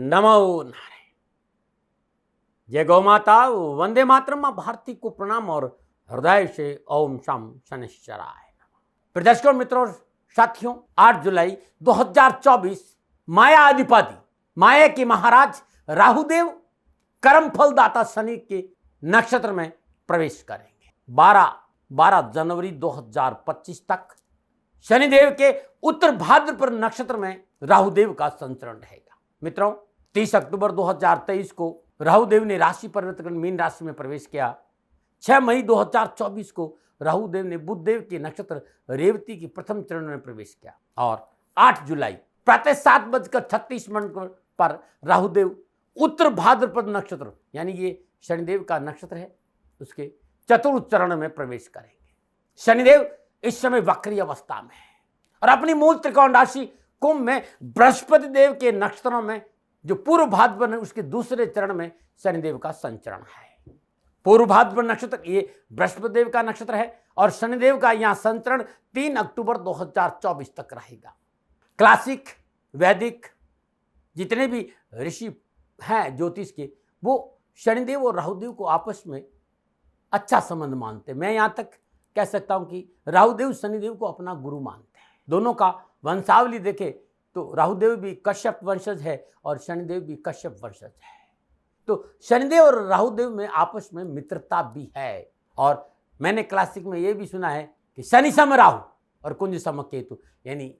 नमो नारायण। जय गौ माता, वंदे मातरम। मां भारती को प्रणाम और हृदय से ओम शम शनिश्चराय नमः। प्रिय दर्शकों, मित्रों, साथियों, 8 जुलाई 2024 माया अधिपति, माया के महाराज राहुदेव कर्म फलदाता शनि के नक्षत्र में प्रवेश करेंगे। 12 जनवरी 2025 तक शनिदेव के उत्तर भाद्रपद नक्षत्र में राहुदेव का संचरण रहेगा। मित्रों, 30 अक्टूबर 2023 को राहुदेव ने राशि परिवर्तन कर मीन राशि में प्रवेश किया। 6 मई 2024 को राहुदेव ने बुधदेव के नक्षत्र रेवती के प्रथम चरण में प्रवेश किया और 8 जुलाई प्रातः 7:36 पर राहुदेव उत्तर भाद्रपद नक्षत्र यानी ये शनिदेव का नक्षत्र है, उसके चतुर्थ चरण में प्रवेश करेंगे। शनिदेव इस समय वक्री अवस्था में है और अपनी मूल त्रिकोण राशि कुंभ में बृहस्पति देव के नक्षत्रों में जो पूर्व भाद्रपद है उसके दूसरे चरण में शनिदेव का संचरण है। पूर्व भाद्रपद नक्षत्र ये बृहस्पति देव का नक्षत्र है और शनिदेव का यहां संचरण 3 अक्टूबर 2024 तक रहेगा। क्लासिक वैदिक जितने भी ऋषि हैं ज्योतिष के, वो शनिदेव और राहुदेव को आपस में अच्छा संबंध मानते हैं। मैं यहां तक कह सकता हूं कि राहुदेव शनिदेव को अपना गुरु मानते हैं। दोनों का वंशावली देखें तो राहुदेव भी कश्यप वंशज है और शनिदेव भी कश्यप वंशज है। तो शनिदेव और राहुदेव में आपस में मित्रता भी है। और मैंने क्लासिक में यह भी सुना है कि शनि सम राहु और कुंज सम केतु, यानी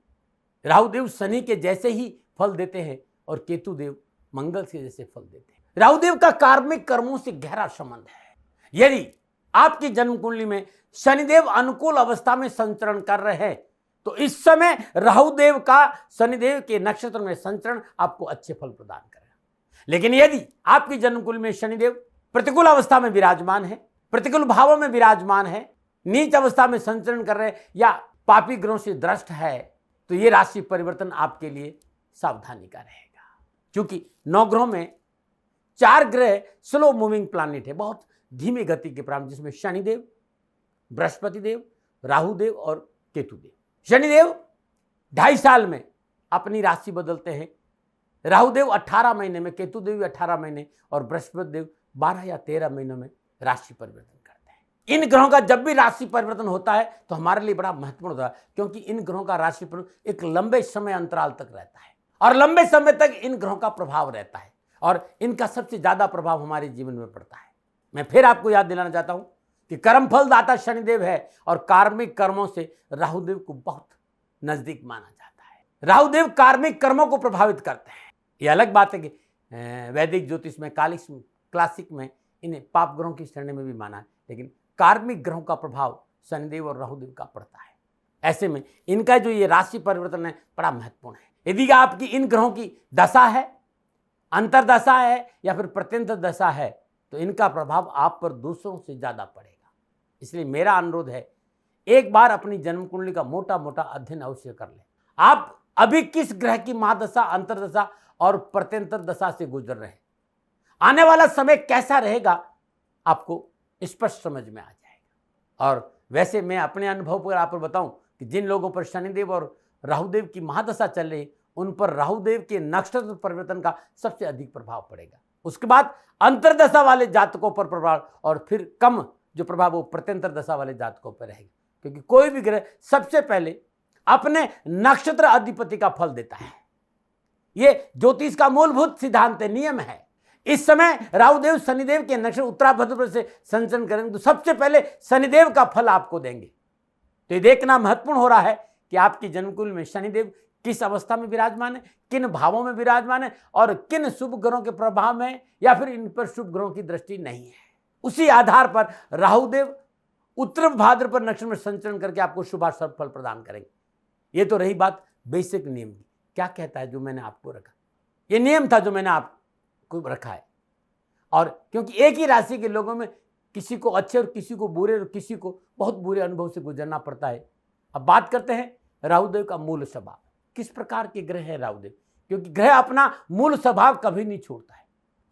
राहुदेव शनि के जैसे ही फल देते हैं और केतु देव मंगल के जैसे फल देते हैं। राहुदेव का कार्मिक कर्मों से गहरा संबंध है। यदि आपकी जन्म कुंडली में शनिदेव अनुकूल अवस्था में संचरण कर रहे हैं तो इस समय राहुदेव का शनिदेव के नक्षत्र में संचरण आपको अच्छे फल प्रदान करेगा। लेकिन यदि आपकी जन्म कुंडली में शनिदेव प्रतिकूल अवस्था में विराजमान है, प्रतिकूल भावों में विराजमान है, नीच अवस्था में संचरण कर रहे हैं या पापी ग्रहों से द्रष्ट है, तो ये राशि परिवर्तन आपके लिए सावधानी का रहेगा। क्योंकि 9 ग्रहों में 4 ग्रह स्लो मूविंग प्लैनेट है, बहुत धीमी गति के प्रारंभ, जिसमें शनिदेव, बृहस्पति देव, राहुदेव और केतु देव। शनिदेव 2.5 साल में अपनी राशि बदलते हैं, राहुदेव 18 महीने में, केतु देव 18 महीने और बृहस्पति देव 12 या 13 महीनों में राशि परिवर्तन करते हैं। इन ग्रहों का जब भी राशि परिवर्तन होता है तो हमारे लिए बड़ा महत्वपूर्ण होता है, क्योंकि इन ग्रहों का राशि परिवर्तन एक लंबे समय अंतराल तक रहता है और लंबे समय तक इन ग्रहों का प्रभाव रहता है और इनका सबसे ज्यादा प्रभाव हमारे जीवन में पड़ता है। मैं फिर आपको याद दिलाना चाहता हूं कि कर्म फल दाता शनिदेव है और कार्मिक कर्मों से राहुदेव को बहुत नजदीक माना जाता है। राहुदेव कार्मिक कर्मों को प्रभावित करते हैं। यह अलग बात है कि वैदिक ज्योतिष में, क्लासिक में इन्हें पाप ग्रहों की श्रेणी में भी माना है, लेकिन कार्मिक ग्रहों का प्रभाव शनिदेव और राहुदेव का पड़ता है। ऐसे में इनका जो ये राशि परिवर्तन है बड़ा महत्वपूर्ण है। यदि आपकी इन ग्रहों की दशा है, अंतरदशा है या फिर प्रत्यंतर दशा है तो इनका प्रभाव आप पर दूसरों से ज्यादा पड़ेगा। इसलिए मेरा अनुरोध है, एक बार अपनी जन्म कुंडली का मोटा मोटा अध्ययन अवश्य कर लें। आप अभी किस ग्रह की महादशा, अंतरदशा और प्रत्यंतर दशा से गुजर रहे हैं, आने वाला समय कैसा रहेगा, आपको स्पष्ट समझ में आ जाएगा। और वैसे मैं अपने अनुभव पर आप बताऊं कि जिन लोगों पर शनिदेव और राहुदेव की महादशा चल रही, उन पर राहुदेव के नक्षत्र परिवर्तन का सबसे अधिक प्रभाव पड़ेगा। उसके बाद अंतरदशा वाले जातकों पर प्रभाव और फिर कम जो प्रभाव वो प्रत्यंतर दशा वाले जातकों पर रहेगा। क्योंकि कोई भी ग्रह सबसे पहले अपने नक्षत्र अधिपति का फल देता है। ये ज्योतिष का मूलभूत सिद्धांत है, नियम है। इस समय राहुदेव शनिदेव के नक्षत्र उत्तराभाद्रपद से संचरण करेंगे तो सबसे पहले शनिदेव का फल आपको देंगे। तो ये देखना महत्वपूर्ण हो रहा है कि आपकी जन्मकुंडली में शनिदेव किस अवस्था में विराजमान है, किन भावों में विराजमान है और किन शुभ ग्रहों के प्रभाव में या फिर इन पर शुभ ग्रहों की दृष्टि नहीं है। उसी आधार पर राहुदेव उत्तर भाद्रपद नक्षत्र में संचरण करके आपको शुभाशुभ फल प्रदान करेंगे। ये तो रही बात बेसिक नियम की। क्या कहता है जो मैंने आपको रखा, ये नियम था जो मैंने आपको रखा है। और क्योंकि एक ही राशि के लोगों में किसी को अच्छे और किसी को बुरे और किसी को बहुत बुरे अनुभव से गुजरना पड़ता है। अब बात करते हैं राहुदेव का मूल स्वभाव। किस प्रकार के ग्रह है राहुदेव, क्योंकि ग्रह अपना मूल स्वभाव कभी नहीं छोड़ता है।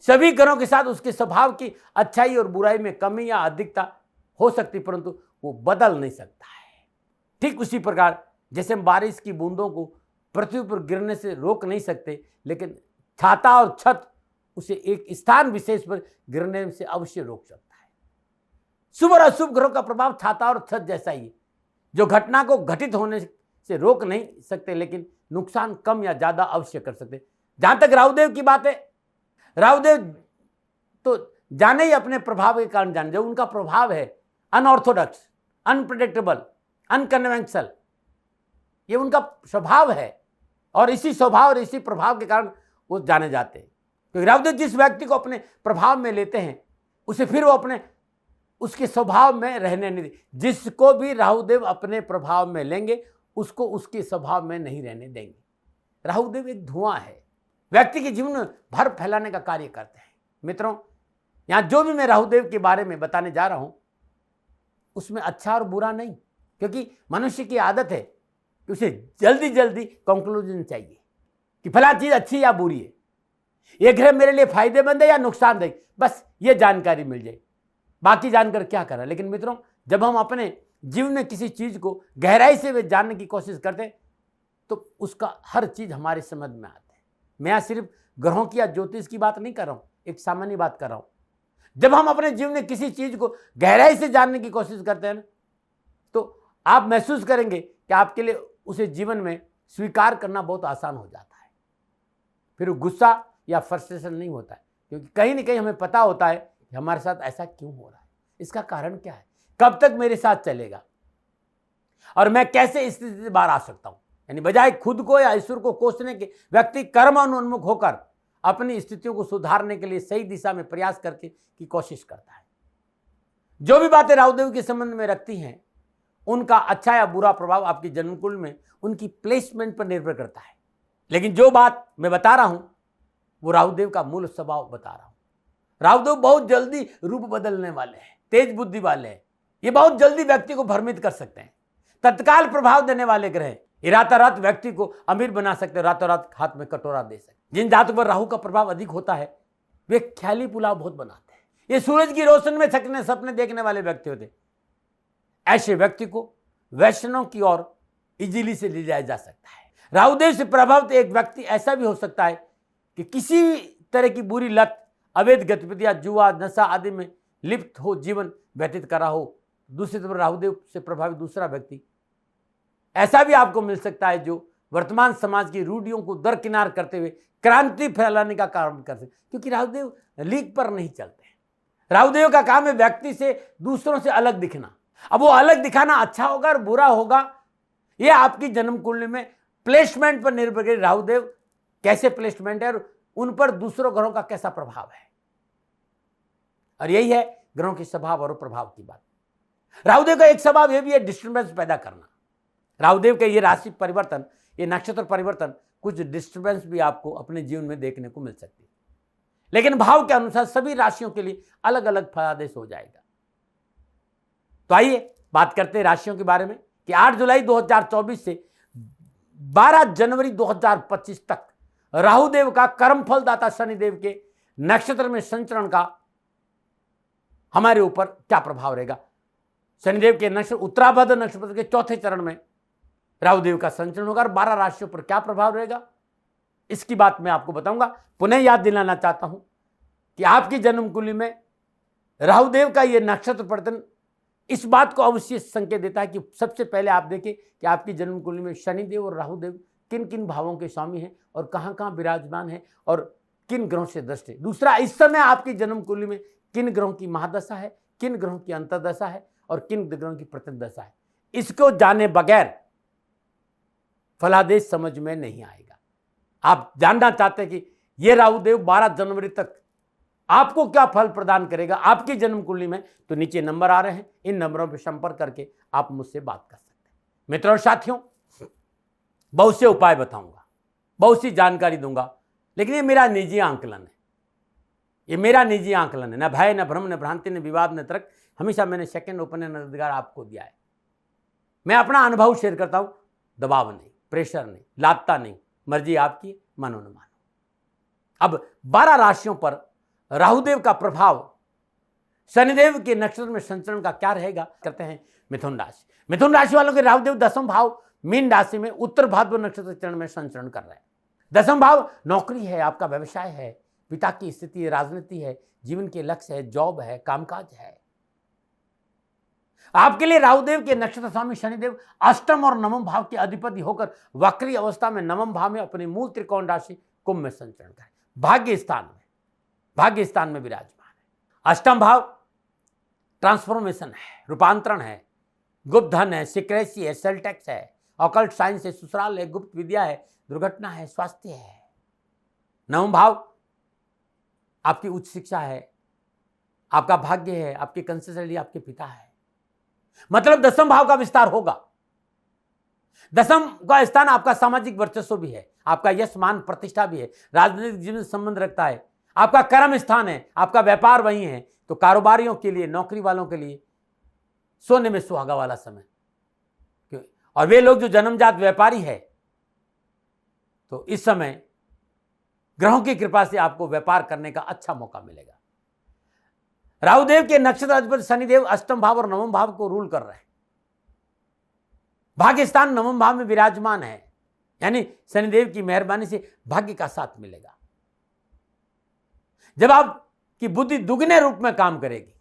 सभी ग्रहों के साथ उसके स्वभाव की अच्छाई और बुराई में कमी या अधिकता हो सकती, परंतु वो बदल नहीं सकता है। ठीक उसी प्रकार जैसे हम बारिश की बूंदों को पृथ्वी पर गिरने से रोक नहीं सकते, लेकिन छाता और छत उसे एक स्थान विशेष पर गिरने से अवश्य रोक सकता है। शुभ और अशुभ ग्रहों का प्रभाव छाता और छत जैसा ही है, जो घटना को घटित होने से रोक नहीं सकते लेकिन नुकसान कम या ज्यादा अवश्य कर सकते। जहां तक राहुदेव की बात है, राहुदेव तो जाने ही अपने प्रभाव के कारण जाने, जो उनका प्रभाव है अनऑर्थोडॉक्स, अनप्रेडिक्टेबल, अनकन्वेंशनल, ये उनका स्वभाव है और इसी स्वभाव और इसी प्रभाव के कारण वो जाने जाते हैं। क्योंकि राहुदेव जिस व्यक्ति को अपने प्रभाव में लेते हैं उसे फिर वो अपने उसके स्वभाव में रहने नहीं देंगे। जिसको भी राहुदेव अपने प्रभाव में लेंगे उसको उसके स्वभाव में नहीं रहने देंगे। राहुदेव एक धुआं है, व्यक्ति के जीवन में भर फैलाने का कार्य करते हैं। मित्रों, यहां जो भी मैं राहुदेव के बारे में बताने जा रहा हूं उसमें अच्छा और बुरा नहीं, क्योंकि मनुष्य की आदत है कि उसे जल्दी जल्दी कंक्लूजन चाहिए कि फला चीज अच्छी या बुरी है, ये ग्रह मेरे लिए फायदेमंद है या नुकसानदायक, बस ये जानकारी मिल जाए, बाकी जानकर क्या करा। लेकिन मित्रों, जब हम अपने जीवन में किसी चीज को गहराई से जानने की कोशिश करते हैं तो उसका हर चीज हमारे समझ में आता है। मैं यहाँ सिर्फ ग्रहों की या ज्योतिष की बात नहीं कर रहा हूं, एक सामान्य बात कर रहा हूं। जब हम अपने जीवन में किसी चीज को गहराई से जानने की कोशिश करते हैं ना, तो आप महसूस करेंगे कि आपके लिए उसे जीवन में स्वीकार करना बहुत आसान हो जाता है। फिर गुस्सा या फ्रस्ट्रेशन नहीं होता है, क्योंकि कहीं ना कहीं हमें पता होता है कि हमारे साथ ऐसा क्यों हो रहा है, इसका कारण क्या है, कब तक मेरे साथ चलेगा और मैं कैसे इस स्थिति से बाहर आ सकता हूं। यानी बजाय खुद को या ईश्वर को कोसने के, व्यक्ति कर्मानुन्मुख होकर अपनी स्थितियों को सुधारने के लिए सही दिशा में प्रयास करके की कोशिश करता है। जो भी बातें राहुदेव के संबंध में रखती हैं उनका अच्छा या बुरा प्रभाव आपकी जन्मकुंड में उनकी प्लेसमेंट पर निर्भर करता है। लेकिन जो बात मैं बता रहा हूं वो राहुदेव का मूल स्वभाव बता रहा हूं। राहुदेव बहुत जल्दी रूप बदलने वाले हैं, तेज बुद्धि वाले हैं, ये बहुत जल्दी व्यक्ति को भ्रमित कर सकते हैं, तत्काल प्रभाव देने वाले ग्रह हैं। ये रातों रात व्यक्ति को अमीर बना सकते हैं, रातों रात हाथ में कटोरा दे सकते हैं। जिन जातकों पर राहु का प्रभाव अधिक होता है वे ख्याली पुलाव बहुत बनाते हैं, ये सूरज की रोशनी में थकने सपने देखने वाले व्यक्ति होते हैं। ऐसे व्यक्ति को वैष्णव की ओर इजीली से ले जाया जा सकता है। राहुदेव से प्रभावित एक व्यक्ति ऐसा भी हो सकता है कि किसी तरह की बुरी लत, अवैध गतिविधियां, जुआ, नशा आदि में लिप्त हो जीवन व्यतीत कर रहा हो। दूसरी तरफ राहुदेव से प्रभावित दूसरा व्यक्ति ऐसा भी आपको मिल सकता है जो वर्तमान समाज की रूढ़ियों को दरकिनार करते हुए क्रांति फैलाने का काम कर सकते, क्योंकि राहुदेव लीक पर नहीं चलते। राहुदेव का काम है व्यक्ति से दूसरों से अलग दिखना। अब वो अलग दिखाना अच्छा होगा और बुरा होगा, ये आपकी जन्म कुंडली में प्लेसमेंट पर निर्भर करे। राहुदेव कैसे प्लेसमेंट है और उन पर दूसरों ग्रहों का कैसा प्रभाव है, और यही है ग्रहों के स्वभाव और प्रभाव की बात। राहुदेव का एक स्वभाव यह भी है डिस्टर्बेंस पैदा करना। राहुदेव के ये राशि परिवर्तन, ये नक्षत्र परिवर्तन, कुछ डिस्टर्बेंस भी आपको अपने जीवन में देखने को मिल सकती है, लेकिन भाव के अनुसार सभी राशियों के लिए अलग अलग फलादेश हो जाएगा। तो आइए बात करते हैं राशियों के बारे में कि 8 जुलाई 2024 से 12 जनवरी 2025 तक राहुदेव का कर्म फलदाता शनिदेव के नक्षत्र में संचरण का हमारे ऊपर क्या प्रभाव रहेगा। शनिदेव के नक्षत्र उत्तराभाद्र नक्षत्र के चौथे चरण में राहुदेव का संचरण होगा और 12 राशियों पर क्या प्रभाव रहेगा इसकी बात मैं आपको बताऊंगा। पुनः याद दिलाना चाहता हूं कि आपकी जन्म कुंडली में राहुदेव का यह नक्षत्र परिवर्तन इस बात को अवश्य संकेत देता है कि सबसे पहले आप देखें कि आपकी जन्म कुंडली में शनिदेव और राहुदेव किन किन भावों के स्वामी हैं और कहां कहां विराजमान है और किन ग्रहों से दृष्टि। दूसरा, इस समय आपकी जन्म कुंडली में किन ग्रहों की महादशा है, किन ग्रहों की अंतर्दशा है और किन ग्रहों की प्रतिदशा है। इसको जाने बगैर फलादेश समझ में नहीं आएगा। आप जानना चाहते हैं कि यह राहुदेव 12 जनवरी तक आपको क्या फल प्रदान करेगा आपकी जन्म कुंडली में, तो नीचे नंबर आ रहे हैं, इन नंबरों पर संपर्क करके आप मुझसे बात कर सकते हैं। मित्रों और साथियों, बहुत से उपाय बताऊंगा, बहुत सी जानकारी दूंगा, लेकिन ये मेरा निजी आंकलन है, ये मेरा निजी आंकलन है। न भय, न भ्रम, न भ्रांति, न विवाद, न तर्क, हमेशा मैंने सेकंड ओपिनियन अधिकार आपको दिया है। मैं अपना अनुभव शेयर करता हूं, दबाव नहीं, प्रेशर नहीं, लादता नहीं, मर्जी आपकी, मानो न मानो। अब 12 राशियों पर राहुदेव का प्रभाव शनिदेव के नक्षत्र में संचरण का क्या रहेगा करते हैं। मिथुन राशि, मिथुन राशि वालों के राहुदेव 10वां भाव मीन राशि में उत्तर भाद्र नक्षत्र चरण में संचरण कर रहे हैं। दसम भाव नौकरी है, आपका व्यवसाय है, पिता की स्थिति है, राजनीति है, जीवन के लक्ष्य है, जॉब है, कामकाज है। आपके लिए राहुदेव के नक्षत्र स्वामी शनिदेव अष्टम और नवम भाव के अधिपति होकर वक्री अवस्था में नवम भाव में अपनी मूल त्रिकोण राशि कुंभ में संचरण करें, भाग्य स्थान में विराजमान है। अष्टम भाव ट्रांसफॉर्मेशन है, रूपांतरण है, गुप्त धन है, सिक्रेसी है, सेल टैक्स है, ऑकल्ट साइंस है, ससुराल है, गुप्त विद्या है, दुर्घटना है, स्वास्थ्य है। नवम भाव आपकी उच्च शिक्षा है, आपका भाग्य है, आपकी कंसेसरी आपके पिता है। मतलब दसम भाव का विस्तार होगा। दसम का स्थान आपका सामाजिक वर्चस्व भी है, आपका यश मान प्रतिष्ठा भी है, राजनीतिक जीवन से संबंध रखता है, आपका कर्म स्थान है, आपका व्यापार वही है। तो कारोबारियों के लिए, नौकरी वालों के लिए सोने में सुहागा वाला समय। और वे लोग जो जन्मजात व्यापारी है, तो इस समय ग्रहों की कृपा से आपको व्यापार करने का अच्छा मौका मिलेगा। राहुदेव के नक्षत्र अधिपति शनिदेव अष्टम भाव और नवम भाव को रूल कर रहे हैं। भाग्य स्थान नवम भाव में विराजमान है, यानी शनिदेव की मेहरबानी से भाग्य का साथ मिलेगा। जब आपकी बुद्धि दुगने रूप में काम करेगी,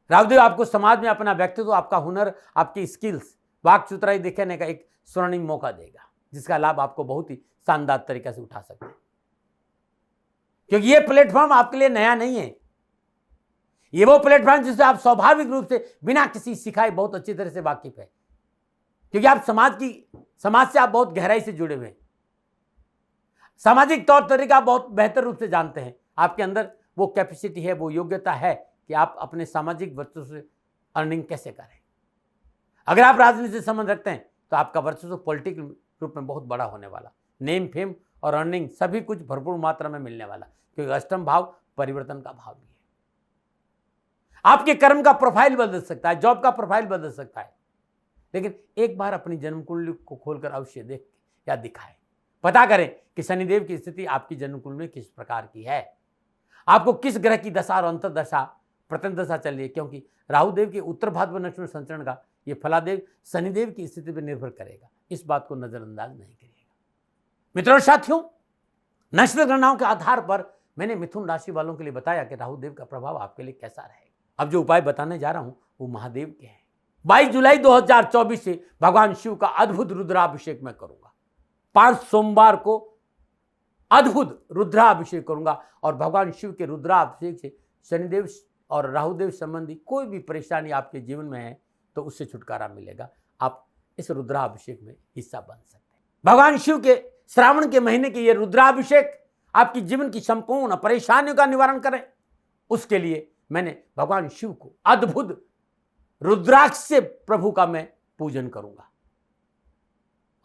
राहुदेव आपको समाज में अपना व्यक्तित्व, आपका हुनर, आपकी स्किल्स, वाक चतुराई दिखाने का एक स्वर्णिम मौका देगा, जिसका लाभ आपको बहुत ही शानदार तरीके से उठा सकते हैं। क्योंकि ये प्लेटफॉर्म आपके लिए नया नहीं है, ये वो प्लेटफॉर्म जिससे आप स्वाभाविक रूप से बिना किसी सिखाए बहुत अच्छी तरह से वाकिफ है। क्योंकि आप समाज से आप बहुत गहराई से जुड़े हुए हैं, सामाजिक तौर तरीका बहुत बेहतर रूप से जानते हैं। आपके अंदर वो कैपेसिटी है, वो योग्यता है कि आप अपने सामाजिक वर्चस्व से अर्निंग कैसे करें। अगर आप राजनीति से संबंध रखते हैं तो आपका वर्चस्व पॉलिटिकल रूप में बहुत बड़ा होने वाला, नेम फेम और अर्निंग सभी कुछ भरपूर मात्रा में मिलने वाला, क्योंकि अष्टम भाव परिवर्तन का भाव भी है। आपके कर्म का प्रोफाइल बदल सकता है, जॉब का प्रोफाइल बदल सकता है, लेकिन एक बार अपनी जन्म कुंडली को खोलकर अवश्य देख या दिखाएं, पता करें कि शनिदेव की स्थिति आपकी जन्म कुंडली में किस प्रकार की है, आपको किस ग्रह की दशा और अंतर्दशा प्रत्यंत दशा चल रही है। क्योंकि राहुदेव के उत्तर भाद्र नक्षत्र संचरण का ये फलादेव शनिदेव की स्थिति पर निर्भर करेगा, इस बात को नजरअंदाज नहीं करिएगा। मित्रों साथियों, नक्षत्र गणनाओं के आधार पर मैंने मिथुन राशि वालों के लिए बताया कि राहुदेव का प्रभाव आपके लिए कैसा रहेगा। अब जो उपाय बताने जा रहा हूं वो महादेव के हैं। 22 जुलाई 2024 से भगवान शिव का अद्भुत रुद्राभिषेक मैं करूंगा। 5 सोमवार को अद्भुत रुद्राभिषेक करूंगा और भगवान शिव के रुद्राभिषेक से शनिदेव और राहुदेव संबंधी कोई भी परेशानी आपके जीवन में है तो उससे छुटकारा मिलेगा। आप इस रुद्राभिषेक में हिस्सा बन सकते हैं। भगवान शिव के श्रावण के महीने के ये रुद्राभिषेक आपकी जीवन की संपूर्ण परेशानियों का निवारण करें, उसके लिए मैंने भगवान शिव को अद्भुत रुद्राक्ष से प्रभु का मैं पूजन करूंगा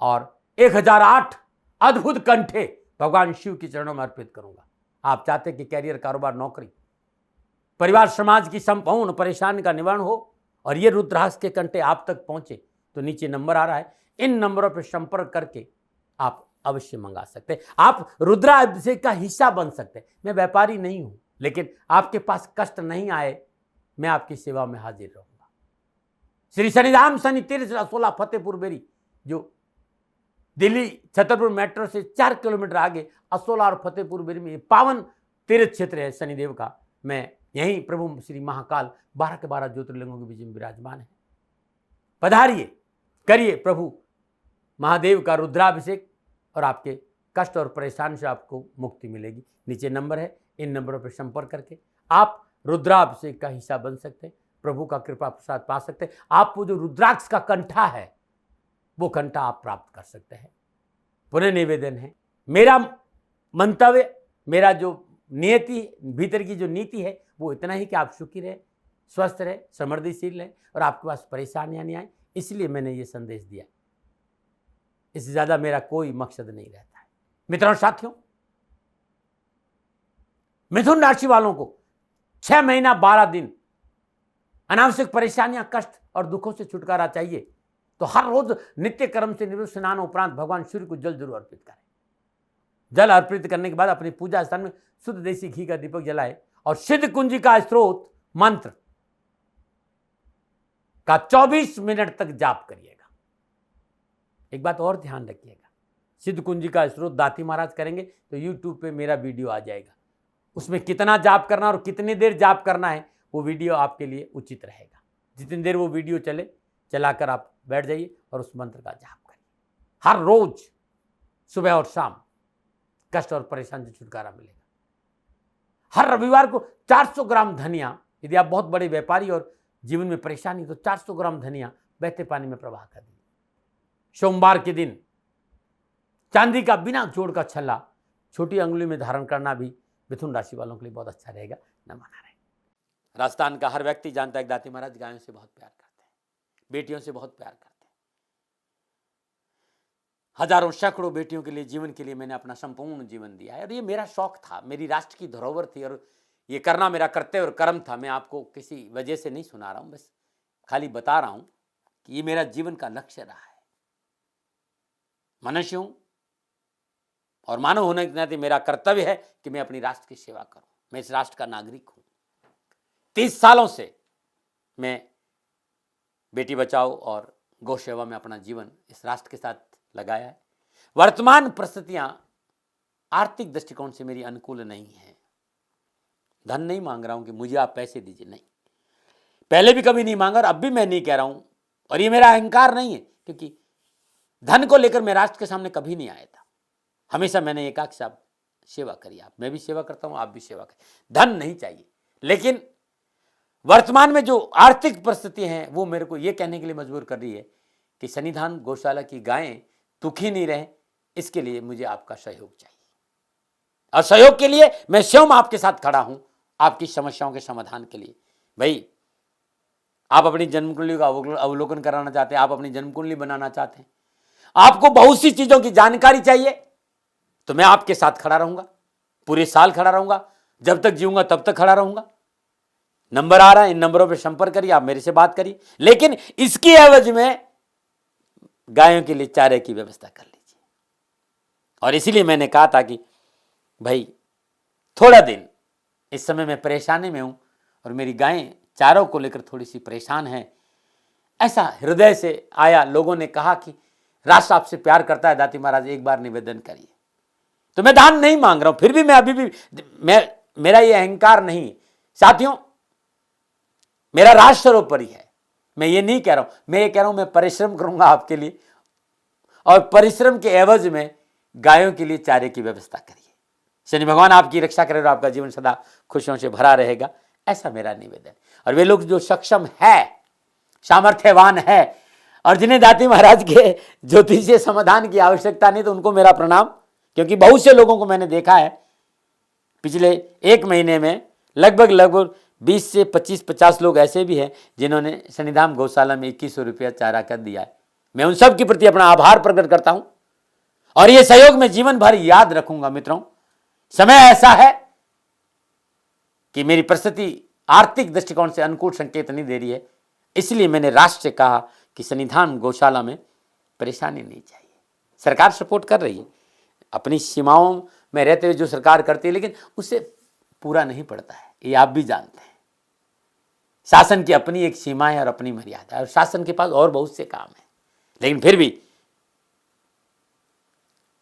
और 1008 अद्भुत कंठे भगवान शिव के चरणों में अर्पित करूंगा। आप चाहते कि कैरियर, कारोबार, नौकरी, परिवार, समाज की संपूर्ण परेशानी का निवारण हो और ये रुद्राक्ष के कंठे आप तक पहुंचे, तो नीचे नंबर आ रहा है, इन नंबरों पर संपर्क करके आप अवश्य मंगा सकते हैं। आप रुद्राभिषेक का हिस्सा बन सकते हैं। मैं व्यापारी नहीं हूं, लेकिन आपके पास कष्ट नहीं आए, मैं आपकी सेवा में हाजिर रहूंगा। श्री शनिधाम शनि तीर्थ 16 फतेहपुर बेरी, जो दिल्ली छतरपुर मेट्रो से 4 किलोमीटर आगे असोला और फतेहपुर बेरी में पावन तीर्थ क्षेत्र है शनिदेव का। मैं यहीं प्रभु श्री महाकाल 12 के 12 ज्योतिर्लिंगों के बीच में विराजमान है। पधारिए, करिए प्रभु महादेव का रुद्राभिषेक और आपके कष्ट और परेशानी से आपको मुक्ति मिलेगी। नीचे नंबर है, इन नंबरों पर संपर्क करके आप रुद्राभिषेक का हिस्सा बन सकते हैं, प्रभु का कृपा प्रसाद पा सकते हैं। आपको जो रुद्राक्ष का कंठा है वो कंठा आप प्राप्त कर सकते हैं। पुनः निवेदन है, मेरा मंतव्य, मेरा जो नियति, भीतर की जो नीति है वो इतना ही कि आप सुखी रहे, स्वस्थ रहे, समृद्धिशील रहे और आपके पास परेशानियां नहीं आए, इसलिए मैंने ये संदेश दिया। इससे ज़्यादा मेरा कोई मकसद नहीं रहता है। मित्रों साथियों, मिथुन राशि वालों को 6 महीना 12 दिन अनावश्यक परेशानियां, कष्ट और दुखों से छुटकारा चाहिए तो हर रोज नित्य कर्म से निवृत्त स्नान उपरांत भगवान सूर्य को जल जरूर अर्पित करें। जल अर्पित करने के बाद अपनी पूजा स्थान में शुद्ध देसी घी का दीपक जलाए और सिद्ध कुंजी का स्त्रोत मंत्र का 24 मिनट तक जाप करिएगा। एक बात और ध्यान रखिएगा, सिद्ध कुंजी का स्रोत दाती महाराज करेंगे तो यूट्यूब पे मेरा वीडियो आ जाएगा। उसमें कितना जाप करना और कितनी देर जाप करना है वो वीडियो आपके लिए उचित रहेगा। जितनी देर वो वीडियो चलाकर आप बैठ जाइए और उस मंत्र का जाप करिए। हर रोज सुबह और शाम कष्ट और परेशानी से छुटकारा मिलेगा। हर रविवार को 400 ग्राम धनिया, यदि आप बहुत बड़े व्यापारी और जीवन में परेशानी तो 400 ग्राम धनिया बहते पानी में प्रवाह कर दीजिए। सोमवार के दिन चांदी का बिना जोड़ का छल्ला छोटी अंगुली में धारण करना भी मिथुन राशि वालों के लिए बहुत अच्छा रहेगा। न माना रहे। राजस्थान का हर व्यक्ति जानता है कि दाती महाराज गायों से बहुत प्यार करते हैं, बेटियों से बहुत प्यार करते हैं। हजारों सैकड़ों बेटियों के लिए, जीवन के लिए मैंने अपना संपूर्ण जीवन दिया है और ये मेरा शौक था, मेरी राष्ट्र की धरोहर थी और ये करना मेरा कर्तव्य और कर्म था। मैं आपको किसी वजह से नहीं सुना रहा हूं, बस खाली बता रहा हूं कि ये मेरा जीवन का लक्ष्य रहा है। मनुष्य हूं और मानव होने के नाते मेरा कर्तव्य है कि मैं अपनी राष्ट्र की सेवा करूं। मैं इस राष्ट्र का नागरिक हूं। 30 सालों से मैं बेटी बचाओ और गौ सेवा में अपना जीवन इस राष्ट्र के साथ लगाया है। वर्तमान परिस्थितियां आर्थिक दृष्टिकोण से मेरी अनुकूल नहीं है। धन नहीं मांग रहा हूं कि मुझे आप पैसे दीजिए, नहीं, पहले भी कभी नहीं मांगा और अब भी मैं नहीं कह रहा हूं। और ये मेरा अहंकार नहीं है, क्योंकि धन को लेकर मैं राष्ट्र के सामने कभी नहीं आया था। हमेशा मैंने एक आख साहब सेवा करी, आप, मैं भी सेवा करता हूं, आप भी सेवा करें। धन नहीं चाहिए, लेकिन वर्तमान में जो आर्थिक परिस्थिति हैं वो मेरे को ये कहने के लिए मजबूर कर रही है कि सन्निधान गौशाला की गायें दुखी नहीं रहे, इसके लिए मुझे आपका सहयोग चाहिए। और सहयोग के लिए मैं स्वयं आपके साथ खड़ा हूं, आपकी समस्याओं के समाधान के लिए। भाई, आप अपनी जन्म कुंडली का अवलोकन कराना चाहते हैं, आप अपनी जन्म कुंडली बनाना चाहते हैं, आपको बहुत सी चीजों की जानकारी चाहिए, तो मैं आपके साथ खड़ा रहूंगा, पूरे साल खड़ा रहूंगा, जब तक जीऊंगा तब तक खड़ा रहूंगा। नंबर आ रहा है, इन नंबरों पर संपर्क करिए, आप मेरे से बात करिए, लेकिन इसकी एवज में गायों के लिए चारे की व्यवस्था कर लीजिए। और इसीलिए मैंने कहा था कि भाई थोड़ा दिन इस समय मैं परेशानी में हूं और मेरी गायें चारों को लेकर थोड़ी सी परेशान हैं। ऐसा हृदय से आया, लोगों ने कहा कि राष्ट्र आपसे प्यार करता है दाती महाराज, एक बार निवेदन करिए। तो मैं दान नहीं मांग रहा हूं, फिर भी मैं अभी भी मेरा ये अहंकार नहीं साथियों, मेरा राष्ट्र सर्वोपरि है। मैं ये नहीं कह रहा हूं, मैं ये कह रहा हूं मैं परिश्रम करूंगा आपके लिए, और परिश्रम के एवज में गायों के लिए चारे की व्यवस्था करिए। शनि भगवान आपकी रक्षा करे और आपका जीवन सदा खुशियों से भरा रहेगा, ऐसा मेरा निवेदन। और वे लोग जो सक्षम है, सामर्थ्यवान है और जिन्हें दाती महाराज के ज्योतिषीय समाधान की आवश्यकता नहीं, तो उनको मेरा प्रणाम, क्योंकि बहुत से लोगों को मैंने देखा है पिछले 1 महीने में लगभग 20 से 25-50 लोग ऐसे भी हैं जिन्होंने सन्निधान गौशाला में 2100 रुपया चारा कर दिया है। मैं उन सब के प्रति अपना आभार प्रकट करता हूं और ये सहयोग मैं जीवन भर याद रखूंगा। मित्रों, समय ऐसा है कि मेरी परिस्थिति आर्थिक दृष्टिकोण से अनुकूल संकेत नहीं दे रही है, इसलिए मैंने राष्ट्र से कहा कि सन्निधान गौशाला में परेशानी नहीं चाहिए। सरकार सपोर्ट कर रही है, अपनी सीमाओं में रहते हुए जो सरकार करती है, लेकिन उससे पूरा नहीं पड़ता है, ये आप भी जानते हैं। शासन की अपनी एक सीमा है और अपनी मर्यादा है, और शासन के पास और बहुत से काम है। लेकिन फिर भी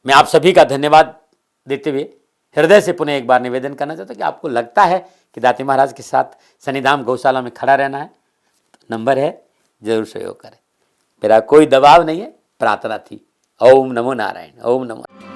मैं आप सभी का धन्यवाद देते हुए हृदय से पुनः एक बार निवेदन करना चाहता हूं कि आपको लगता है कि दाती महाराज के साथ सन्निधान गौशाला में खड़ा रहना है, तो नंबर है, जरूर सहयोग करें। मेरा कोई दबाव नहीं है, प्रार्थना थी। ओम नमो नारायण। ओम नमो।